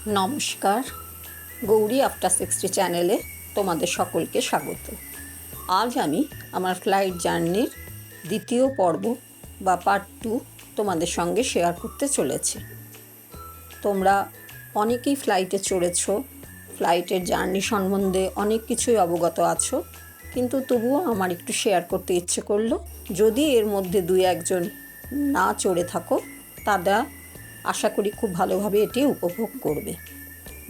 নমস্কার, গৌরী আফটার 60 চ্যানেলে তোমাদের সকলকে স্বাগত। আজ আমি আমার ফ্লাইট জার্নির দ্বিতীয় পর্ব বা পার্ট 2 তোমাদের সঙ্গে শেয়ার করতে চলেছি। তোমরা অনেকেই ফ্লাইটে চড়েছ, ফ্লাইটের জার্নি সম্বন্ধে অনেক কিছুই অবগত আছো, কিন্তু তবুও আমার একটু শেয়ার করতে ইচ্ছে করলো। যদি এর মধ্যে 2-1 জন না চড়ে থাকো, তারা আশা করি খুব ভালোভাবে এটি উপভোগ করবে।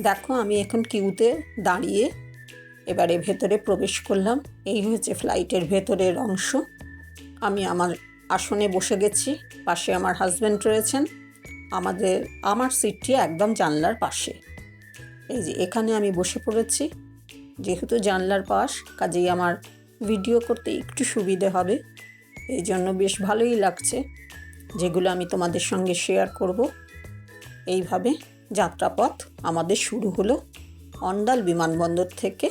দেখো, আমি এখন কিউতে দাঁড়িয়ে এবারে ভেতরে প্রবেশ করলাম। এই হচ্ছে ফ্লাইটের ভেতরের অংশ। আমি আমার আসনে বসে গেছি, পাশে আমার হাজব্যান্ড রয়েছেন। আমার সিটটি একদম জানলার পাশে। এই যে এখানে আমি বসে পড়েছি। যেহেতু জানলার পাশ, কাজেই আমার ভিডিও করতে একটু সুবিধে হবে। এই জন্য বেশ ভালোই লাগছে, যেগুলো আমি তোমাদের সঙ্গে শেয়ার করব। এইভাবে যাত্রাপথ আমাদের শুরু হলো অন্ডাল বিমানবন্দর থেকে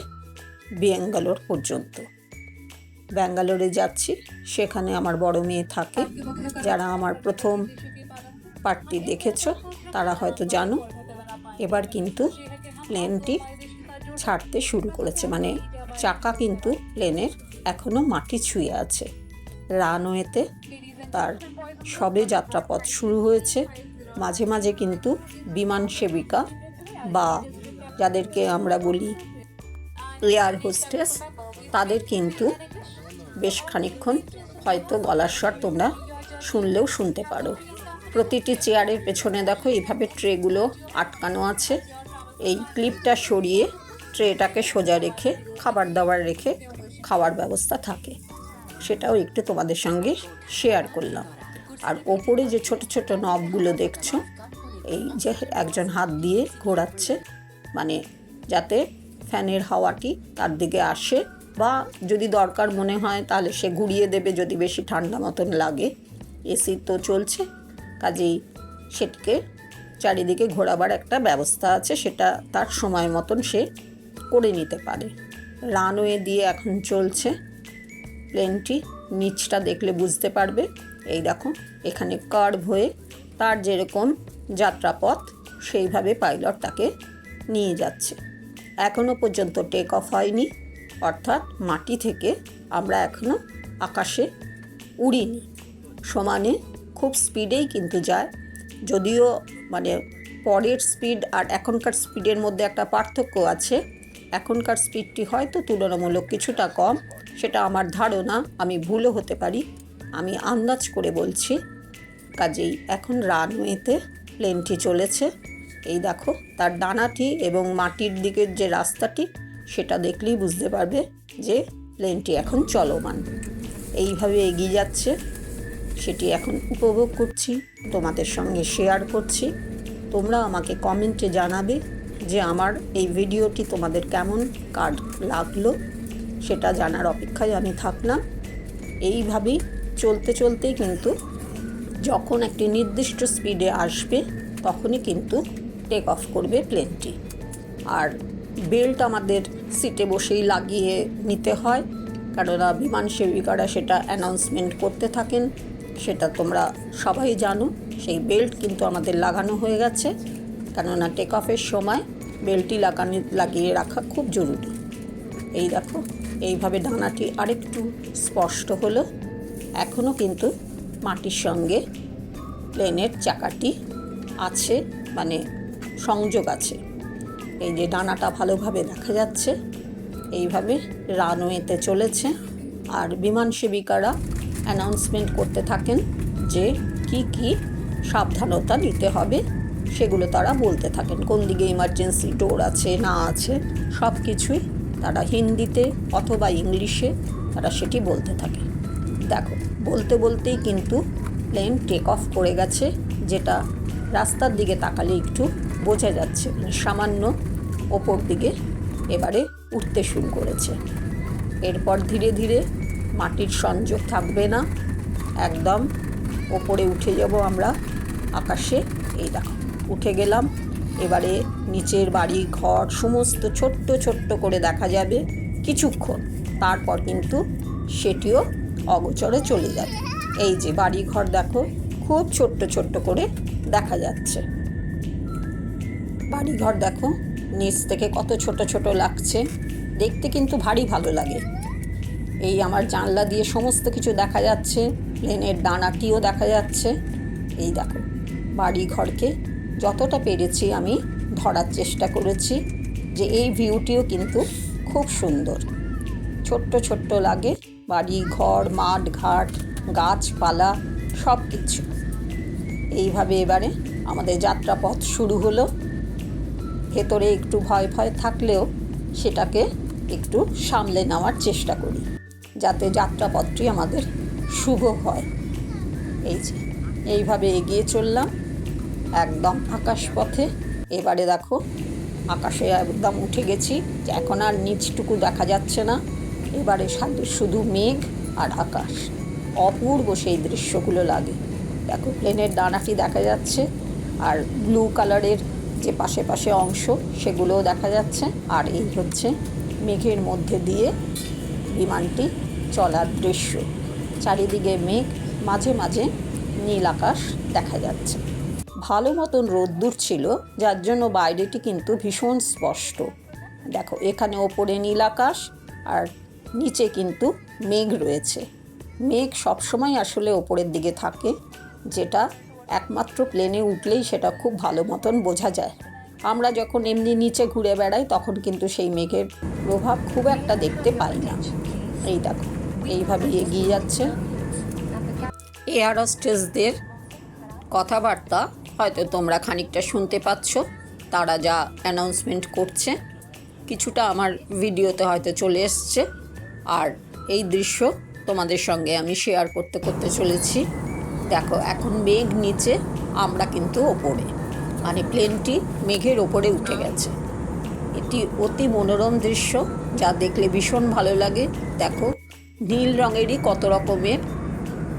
ব্যাঙ্গালোর পর্যন্ত। ব্যাঙ্গালোরে যাচ্ছি, সেখানে আমার বড় মেয়ে থাকে। যারা আমার প্রথম পার্টটি দেখেছ তারা হয়তো জানো। এবার কিন্তু প্লেনটি ছাড়তে শুরু করেছে, মানে চাকা কিন্তু প্লেনের এখনও মাটি ছুঁয়ে আছে। রানওয়েতে তার সবে যাত্রাপথ শুরু হয়েছে। মাঝে মাঝে কিন্তু বিমান সেবিকা বা যাদেরকে আমরা বলি এয়ার হোস্টেস, তাদের কিন্তু বেশ খানিকক্ষণ হয়তো গলার স্বর তোমরা শুনলেও শুনতে পারো। প্রতিটি চেয়ারের পেছনে দেখো এইভাবে ট্রেগুলো আটকানো আছে। এই ক্লিপটা সরিয়ে ট্রেটাকে সোজা রেখে খাবার দাবার রেখে খাওয়ার ব্যবস্থা থাকে। সেটাও একটু তোমাদের সঙ্গে শেয়ার করলাম। আর ওপরে যে ছোট ছোট নবগুলো দেখছো, এই যে একজন হাত দিয়ে ঘোরাচ্ছে, মানে যাতে ফ্যানের হাওয়াটি তার দিকে আসে, বা যদি দরকার মনে হয় তাহলে সে ঘুরিয়ে দেবে যদি বেশি ঠান্ডা মতন লাগে। এসি তো চলছে, কাজেই সেটাকে চারিদিকে ঘোরাবার একটা ব্যবস্থা আছে, সেটা তার সময় মতন সে করে নিতে পারে। রানওয়ে দিয়ে এখন চলছে প্লেনটি। নিচটা দেখলে বুঝতে পারবে। এই দেখো, এখানে কার্ভ হয়ে তার যেরকম যাত্রাপথ সেইভাবে পাইলট তাকে নিয়ে যাচ্ছে। এখনও পর্যন্ত টেক অফ হয়নি, অর্থাৎ মাটি থেকে আমরা এখনও আকাশে উড়িনি। সমানে খুব স্পিডেই কিন্তু যায়, যদিও মানে পরের স্পিড আর এখনকার স্পিডের মধ্যে একটা পার্থক্য আছে। এখনকার স্পিডটি হয়তো তুলনামূলক কিছুটা কম, সেটা আমার ধারণা, আমি ভুলও হতে পারি, আমি আন্দাজ করে বলছি। কাজেই এখন রানওয়েতে প্লেনটি চলেছে। এই দেখো, তার ডানাটি এবং মাটির দিকের যে রাস্তাটি, সেটা দেখলেই বুঝতে পারবে যে প্লেনটি এখন চলমান। এইভাবে এগিয়ে যাচ্ছে, সেটি এখন উপভোগ করছি, তোমাদের সঙ্গে শেয়ার করছি। তোমরা আমাকে কমেন্টে জানাবে যে আমার এই ভিডিওটি তোমাদের কেমন লাগলো, সেটা জানার অপেক্ষায় আমি থাকলাম। এইভাবেই চলতে চলতেই কিন্তু যখন একটি নির্দিষ্ট স্পিডে আসবে, তখনই কিন্তু টেক অফ করবে প্লেনটি। আর বেল্ট আমাদের সিটে বসেই লাগিয়ে নিতে হয়, কেননা বিমান সেবিকারা সেটা অ্যানাউন্সমেন্ট করতে থাকেন, সেটা তোমরা সবাই জানো। সেই বেল্ট কিন্তু আমাদের লাগানো হয়ে গেছে, কেননা টেক অফের সময় বেল্টটি লাগিয়ে রাখা খুব জরুরি। এই দেখো, এইভাবে ডানাটি আরেকটু স্পষ্ট হলো। এখনও কিন্তু মাটির সঙ্গে প্লেনের চাকাটি আছে, মানে সংযোগ আছে। এই যে ডানাটা ভালোভাবে দেখা যাচ্ছে। এইভাবে রানওয়েতে চলেছে, আর বিমান সেবিকারা অ্যানাউন্সমেন্ট করতে থাকেন যে কি কি সাবধানতা নিতে হবে, সেগুলো তারা বলতে থাকেন। কোন দিকে ইমার্জেন্সি ডোর আছে না আছে, সব কিছুই তারা হিন্দিতে অথবা ইংলিশে তারা সেটি বলতে থাকে। দেখো, বলতে বলতেই কিন্তু প্লেন টেক অফ করে গেছে, যেটা রাস্তার দিকে তাকালে একটু বোঝা যাচ্ছে। মানে সামান্য ওপর দিকে এবারে উঠতে শুরু করেছে। এরপর ধীরে ধীরে মাটির সংযোগ থাকবে না, একদম ওপরে উঠে যাব আমরা আকাশে। এই দেখো, উঠে গেলাম। এবারে নিচের বাড়ি ঘর সমস্ত ছোট্ট ছোট্ট করে দেখা যাবে কিছুক্ষণ, তারপর কিন্তু সেটিও অগোচরে চলে যাবে। এই যে বাড়ি ঘর দেখো, খুব ছোট্ট ছোট্ট করে দেখা যাচ্ছে। বাড়িঘর দেখো নিচ থেকে কত ছোট ছোট লাগছে, দেখতে কিন্তু ভারী ভালো লাগে। এই আমার জানলা দিয়ে সমস্ত কিছু দেখা যাচ্ছে, প্লেনের ডানাটিও দেখা যাচ্ছে। এই দেখো বাড়িঘরকে যতটা পেরেছি আমি ধরার চেষ্টা করেছি যে এই ভিউটিও কিন্তু খুব সুন্দর। ছোট্ট ছোট্ট লাগে বাড়ি ঘর, মাঠ ঘাট, গাছপালা সব কিছু। এইভাবে এবারে আমাদের যাত্রাপথ শুরু হলো। ভেতরে একটু ভয় ভয় থাকলেও সেটাকে একটু সামলে নেওয়ার চেষ্টা করি যাতে যাত্রাপথটি আমাদের শুভ হয়। এই যে এইভাবে এগিয়ে চললাম একদম আকাশপথে। এবারে দেখো আকাশে একদম উঠে গেছি, এখন আর নিচটুকু দেখা যাচ্ছে না। এবারে শুধু মেঘ আর আকাশ, অপূর্ব সেই দৃশ্যগুলো লাগে। দেখো প্লেনের ডানাটি দেখা যাচ্ছে, আর ব্লু কালারের যে পাশে পাশে অংশ সেগুলোও দেখা যাচ্ছে। আর এই হচ্ছে মেঘের মধ্যে দিয়ে বিমানটি চলার দৃশ্য। চারিদিকে মেঘ, মাঝে মাঝে নীল আকাশ দেখা যাচ্ছে। ভালো মতন রোদ্দুর ছিল, যার জন্য বাইরেটি কিন্তু ভীষণ স্পষ্ট। দেখো এখানে ওপরে নীল আকাশ আর নিচে কিন্তু মেঘ রয়েছে। মেঘ সবসময় আসলে ওপরের দিকে থাকে, যেটা একমাত্র প্লেনে উঠলেই সেটা খুব ভালো মতন বোঝা যায়। আমরা যখন এমনি নিচে ঘুরে বেড়াই তখন কিন্তু সেই মেঘের প্রভাব খুব একটা দেখতে পাই না। এই দেখো এইভাবে এগিয়ে যাচ্ছে। এয়ার হোস্টেসদের কথাবার্তা হয়তো তোমরা খানিকটা শুনতে পাচ্ছ, তারা যা অ্যানাউন্সমেন্ট করছে কিছুটা আমার ভিডিওতে হয়তো চলে এসছে। আর এই দৃশ্য তোমাদের সঙ্গে আমি শেয়ার করতে করতে চলেছি। দেখো এখন মেঘ নিচে, আমরা কিন্তু ওপরে, মানে প্লেনটি মেঘের ওপরে উঠে গেছে। এটি অতি মনোরম দৃশ্য, যা দেখলে ভীষণ ভালো লাগে। দেখো নীল রঙেরই কত রকমের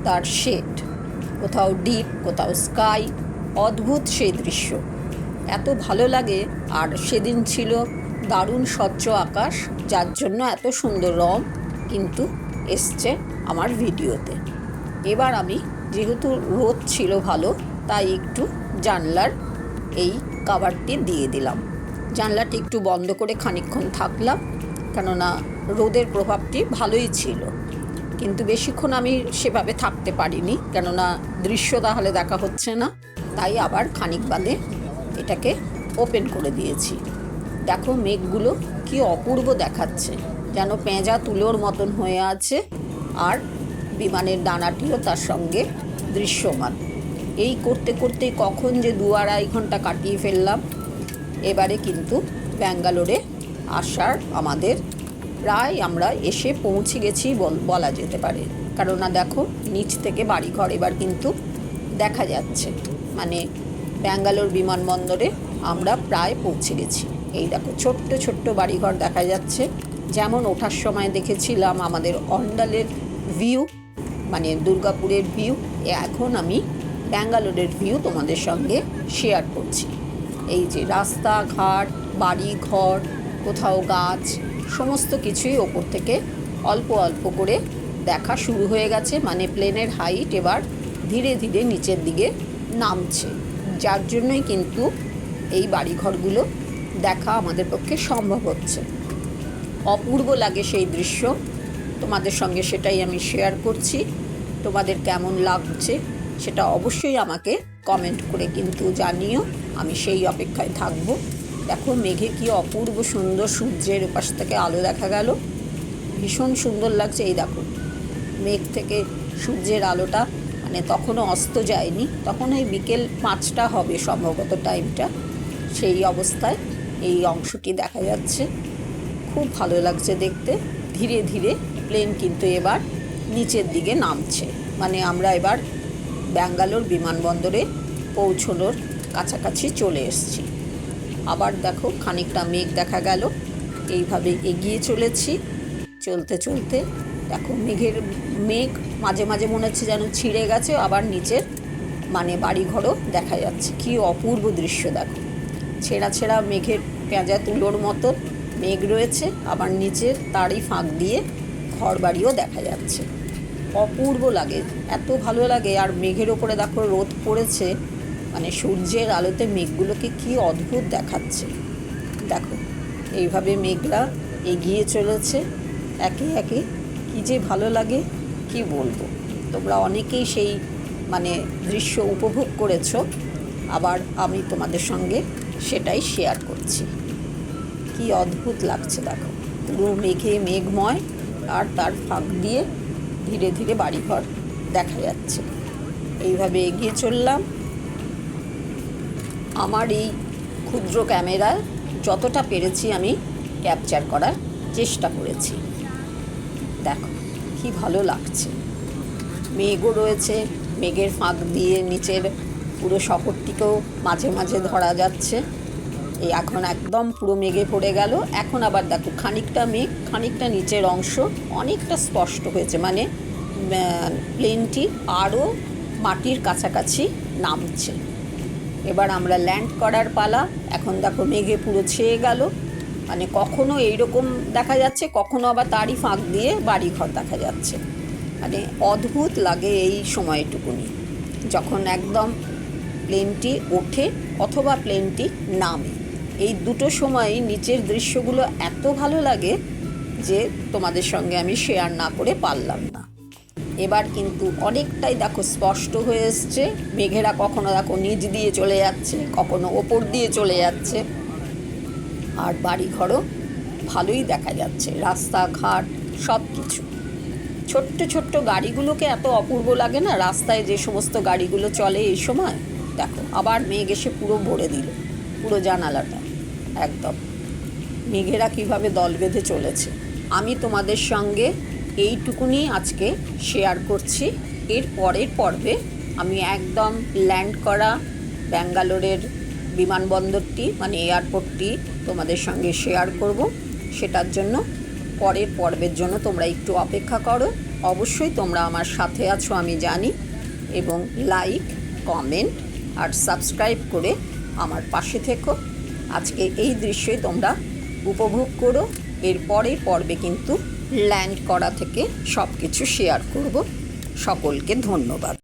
তার শেড, কোথাও ডিপ, কোথাও স্কাই, অদ্ভুত সেই দৃশ্য, এত ভালো লাগে। আর সেদিন ছিল দারুণ স্বচ্ছ আকাশ, যার জন্য এত সুন্দর রং কিন্তু এসছে আমার ভিডিওতে। এবার আমি যেহেতু রোদ ছিল ভালো, তাই একটু জানলার এই কভারটি দিয়ে দিলাম। জানলাটি একটু বন্ধ করে খানিকক্ষণ থাকলাম, কেননা রোদের প্রভাবটি ভালোই ছিল। কিন্তু বেশিক্ষণ আমি সেভাবে থাকতে পারিনি, কেননা দৃশ্য তাহলে দেখা হচ্ছে না। তাই আবার খানিক বাদে এটাকে ওপেন করে দিয়েছি। দেখো মেঘগুলো কি অপূর্ব দেখাচ্ছে, যেন পেঁজা তুলোর মতন হয়ে আছে। আর বিমানের ডানাটিও তার সঙ্গে দৃশ্যমান। এই করতে করতে কখন যে 2-2.5 ঘন্টা কাটিয়ে ফেললাম। এবারে কিন্তু ব্যাঙ্গালোরে আসার আমাদের প্রায় আমরা এসে পৌঁছে গেছি বলা যেতে পারে। কেননা দেখো নিচ থেকে বাড়িঘর এবার কিন্তু দেখা যাচ্ছে, মানে ব্যাঙ্গালোর বিমানবন্দরে আমরা প্রায় পৌঁছে গেছি। এই দেখো ছোট্ট ছোট্ট বাড়িঘর দেখা যাচ্ছে, যেমন ওঠার সময় দেখেছিলাম আমাদের অন্ডালের ভিউ, মানে দুর্গাপুরের ভিউ। এখন আমি ব্যাঙ্গালোরের ভিউ তোমাদের সঙ্গে শেয়ার করছি। এই যে রাস্তাঘাট, বাড়ি ঘর, কোথাও গাছ, সমস্ত কিছুই ওপর থেকে অল্প অল্প করে দেখা শুরু হয়ে গেছে। মানে প্লেনের হাইট এবার ধীরে ধীরে নিচের দিকে নামছে, যার জন্যই কিন্তু এই বাড়িঘরগুলো দেখা আমাদের পক্ষে সম্ভব হচ্ছে। অপূর্ব লাগে সেই দৃশ্য, তোমাদের সঙ্গে সেটাই আমি শেয়ার করছি। তোমাদের কেমন লাগছে সেটা অবশ্যই আমাকে কমেন্ট করে কিন্তু জানিও, আমি সেই অপেক্ষায় থাকবো। দেখো মেঘে কি অপূর্ব সুন্দর সূর্যের ওপাশ থেকে আলো দেখা গেল, ভীষণ সুন্দর লাগছে। এই দেখো মেঘ থেকে সূর্যের আলোটা, মানে তখনও অস্ত যায়নি, তখন ওই বিকেল 5টা হবে সম্ভবত টাইমটা। সেই অবস্থায় এই অংশটি দেখা যাচ্ছে, খুব ভালো লাগছে দেখতে। ধীরে ধীরে প্লেন কিন্তু এবার নিচের দিকে নামছে, মানে আমরা এবার ব্যাঙ্গালোর বিমানবন্দরে পৌঁছনোর কাছাকাছি চলে এসেছি। আবার দেখো খানিকটা মেঘ দেখা গেল। এইভাবে এগিয়ে চলেছি, চলতে চলতে দেখো মেঘ মাঝে মাঝে মনে হচ্ছে যেন ছিঁড়ে গেছে, আবার নিচের মানে বাড়িঘরও দেখা যাচ্ছে। কি অপূর্ব দৃশ্য দেখো, ছেঁড়া ছেঁড়া মেঘের পেঁজা তুলোর মতো মেঘ রয়েছে, আবার নিচের তারই ফাঁক দিয়ে ঘর বাড়িও দেখা যাচ্ছে। অপূর্ব লাগে, এত ভালো লাগে। আর মেঘের ওপরে দেখো রোদ পড়েছে, মানে সূর্যের আলোতে মেঘগুলোকে কি অদ্ভুত দেখাচ্ছে। দেখো, এইভাবে মেঘরা এগিয়ে চলেছে একে একে, কী যে ভালো লাগে কি বলবো। তোমরা অনেকেই সেই মানে দৃশ্য উপভোগ করেছো, আবার আমি তোমাদের সঙ্গে সেটাই শেয়ার করছি। কি অদ্ভুত লাগছে দেখো, পুরো মেঘে মেঘময়, আর তার ফাঁক দিয়ে ধীরে ধীরে বাড়িঘর দেখা যাচ্ছে। এইভাবে এগিয়ে চললাম। আমার এই ক্ষুদ্র ক্যামেরায় যতটা পেরেছি আমি ক্যাপচার করার চেষ্টা করেছি। দেখো কি ভালো লাগছে, মেঘও রয়েছে, মেঘের ফাঁক দিয়ে নিচের পুরো শহরটিকেও মাঝে মাঝে ধরা যাচ্ছে। এই এখন একদম পুরো মেঘে পড়ে গেল, এখন আবার দেখো খানিকটা মেঘ, খানিকটা নিচের অংশ অনেকটা স্পষ্ট হয়েছে, মানে প্লেনটি আরও মাটির কাছাকাছি নামছে। এবার আমরা ল্যান্ড করার পালা। এখন দেখো মেঘে পুরো ছেয়ে গেল, মানে কখনো এইরকম দেখা যাচ্ছে, কখনো আবার তারই ফাঁক দিয়ে বাড়িঘর দেখা যাচ্ছে। মানে অদ্ভুত লাগে এই সময়টুকুনি, যখন একদম প্লেনটি ওঠে অথবা প্লেনটি নামে। এই দুটো সময়ই নিচের দৃশ্যগুলো এত ভালো লাগে যে তোমাদের সঙ্গে আমি শেয়ার না করে পারলাম না। এবার কিন্তু অনেকটাই দেখো স্পষ্ট হয়ে এসছে। মেঘেরা কখনো দেখো নিচ দিয়ে চলে যাচ্ছে, কখনো ওপর দিয়ে চলে যাচ্ছে, আর বাড়িঘরও ভালোই দেখা যাচ্ছে, রাস্তাঘাট সব কিছু। ছোট্ট ছোট্ট গাড়িগুলোকে এত অপূর্ব লাগে না, রাস্তায় যে সমস্ত গাড়িগুলো চলে এই সময়। দেখো আবার মেঘ এসে পুরো ভরে দিল পুরো জানালাটা, একদম মেঘেরা কীভাবে দল বেঁধে চলেছে। আমি তোমাদের সঙ্গে এইটুকুনি আজকে শেয়ার করছি। এর পরের পর্বে আমি একদম ল্যান্ড করা ব্যাঙ্গালোরের বিমানবন্দরটি মানে এয়ারপোর্টটি তোমাদের সঙ্গে শেয়ার করব। সেটার জন্য পরের পর্বের জন্য তোমরা একটু অপেক্ষা করো। অবশ্যই তোমরা আমার সাথে আছো আমি জানি, এবং লাইক, কমেন্ট আর সাবস্ক্রাইব করে আমার পাশে থেকো। আজকে এই দৃশ্যই তোমরা উপভোগ করো। এর পরের পর্বে কিন্তু ল্যান্ড করা থেকে সব কিছু শেয়ার করব। সকলকে ধন্যবাদ।